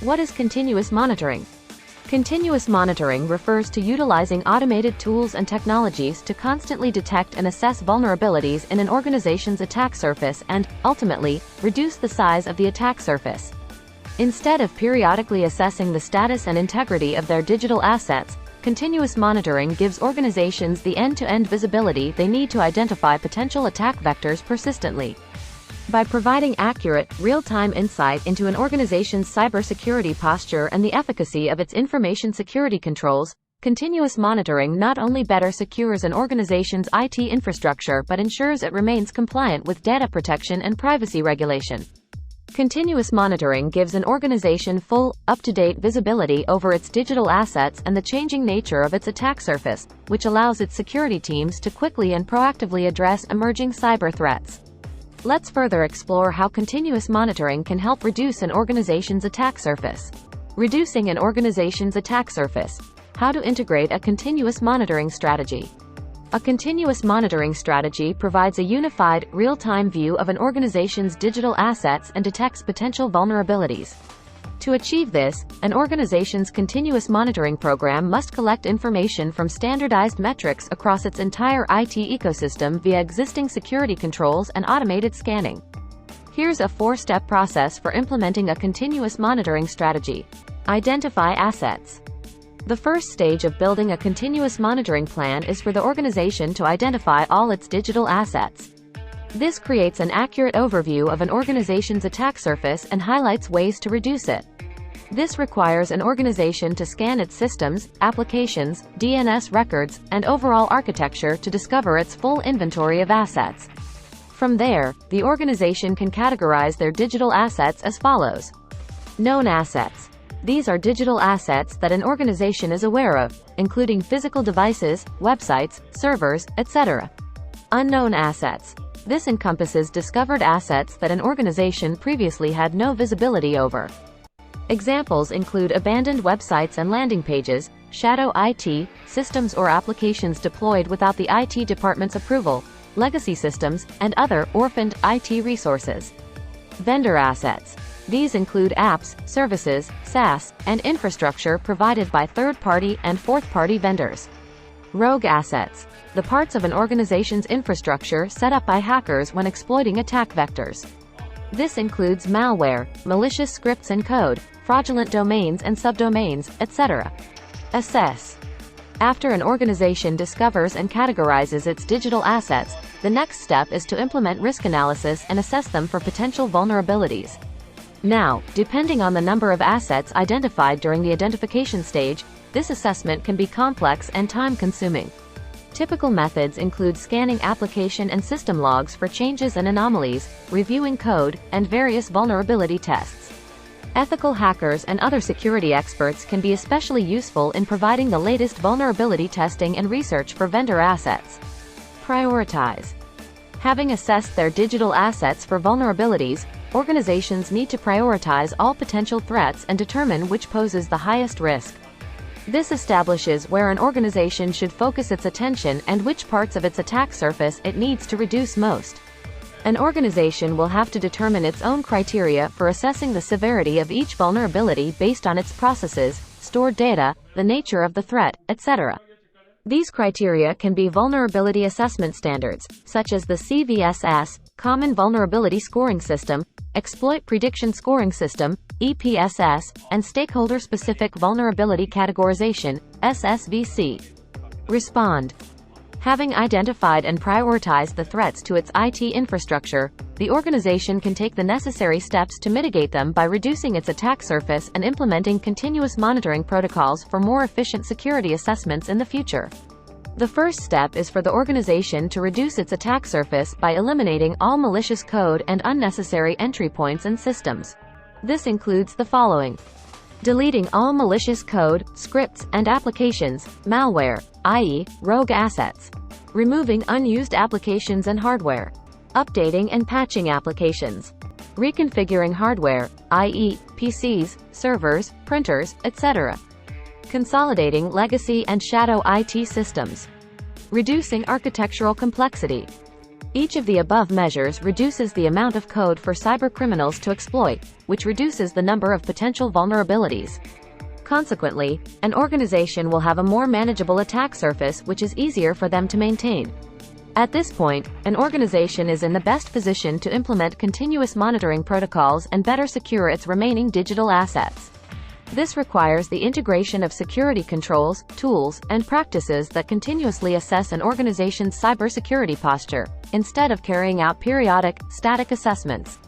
What is continuous monitoring? Continuous monitoring refers to utilizing automated tools and technologies to constantly detect and assess vulnerabilities in an organization's attack surface and, ultimately, reduce the size of the attack surface. Instead of periodically assessing the status and integrity of their digital assets, continuous monitoring gives organizations the end-to-end visibility they need to identify potential attack vectors persistently. By providing accurate, real-time insight into an organization's cybersecurity posture and the efficacy of its information security controls, continuous monitoring not only better secures an organization's IT infrastructure but ensures it remains compliant with data protection and privacy regulation. Continuous monitoring gives an organization full, up-to-date visibility over its digital assets and the changing nature of its attack surface, which allows its security teams to quickly and proactively address emerging cyber threats. Let's further explore how continuous monitoring can help reduce an organization's attack surface. Reducing an organization's attack surface. How to integrate a continuous monitoring strategy. A continuous monitoring strategy provides a unified, real-time view of an organization's digital assets and detects potential vulnerabilities. To achieve this, an organization's continuous monitoring program must collect information from standardized metrics across its entire IT ecosystem via existing security controls and automated scanning. Here's a 4-step process for implementing a continuous monitoring strategy. Identify assets. The first stage of building a continuous monitoring plan is for the organization to identify all its digital assets. This creates an accurate overview of an organization's attack surface and highlights ways to reduce it. This requires an organization to scan its systems, applications, DNS records, and overall architecture to discover its full inventory of assets. From there, the organization can categorize their digital assets as follows. Known assets. These are digital assets that an organization is aware of, including physical devices, websites, servers, etc. Unknown assets. This encompasses discovered assets that an organization previously had no visibility over. Examples include abandoned websites and landing pages, shadow IT, systems or applications deployed without the IT department's approval, legacy systems, and other orphaned IT resources. Vendor assets. These include apps, services, SaaS, and infrastructure provided by third-party and fourth-party vendors. Rogue assets. The parts of an organization's infrastructure set up by hackers when exploiting attack vectors. This includes malware, malicious scripts and code, fraudulent domains and subdomains, etc. Assess. After an organization discovers and categorizes its digital assets, the next step is to implement risk analysis and assess them for potential vulnerabilities. Now, depending on the number of assets identified during the identification stage, this assessment can be complex and time-consuming. Typical methods include scanning application and system logs for changes and anomalies, reviewing code, and various vulnerability tests. Ethical hackers and other security experts can be especially useful in providing the latest vulnerability testing and research for vendor assets. Prioritize. Having assessed their digital assets for vulnerabilities, organizations need to prioritize all potential threats and determine which poses the highest risk. This establishes where an organization should focus its attention and which parts of its attack surface it needs to reduce most. An organization will have to determine its own criteria for assessing the severity of each vulnerability based on its processes, stored data, the nature of the threat, etc. These criteria can be vulnerability assessment standards, such as the CVSS, Common Vulnerability Scoring System, Exploit Prediction Scoring System, EPSS, and Stakeholder-Specific Vulnerability Categorization, SSVC. Respond. Having identified and prioritized the threats to its IT infrastructure, the organization can take the necessary steps to mitigate them by reducing its attack surface and implementing continuous monitoring protocols for more efficient security assessments in the future. The first step is for the organization to reduce its attack surface by eliminating all malicious code and unnecessary entry points and systems. This includes the following. Deleting all malicious code, scripts, and applications, malware, i.e., rogue assets. Removing unused applications and hardware. Updating and patching applications. Reconfiguring hardware, i.e., PCs, servers, printers, etc. Consolidating legacy and shadow IT systems. Reducing architectural complexity. Each of the above measures reduces the amount of code for cybercriminals to exploit, which reduces the number of potential vulnerabilities. Consequently, an organization will have a more manageable attack surface, which is easier for them to maintain. At this point, an organization is in the best position to implement continuous monitoring protocols and better secure its remaining digital assets. This requires the integration of security controls, tools, and practices that continuously assess an organization's cybersecurity posture, instead of carrying out periodic, static assessments.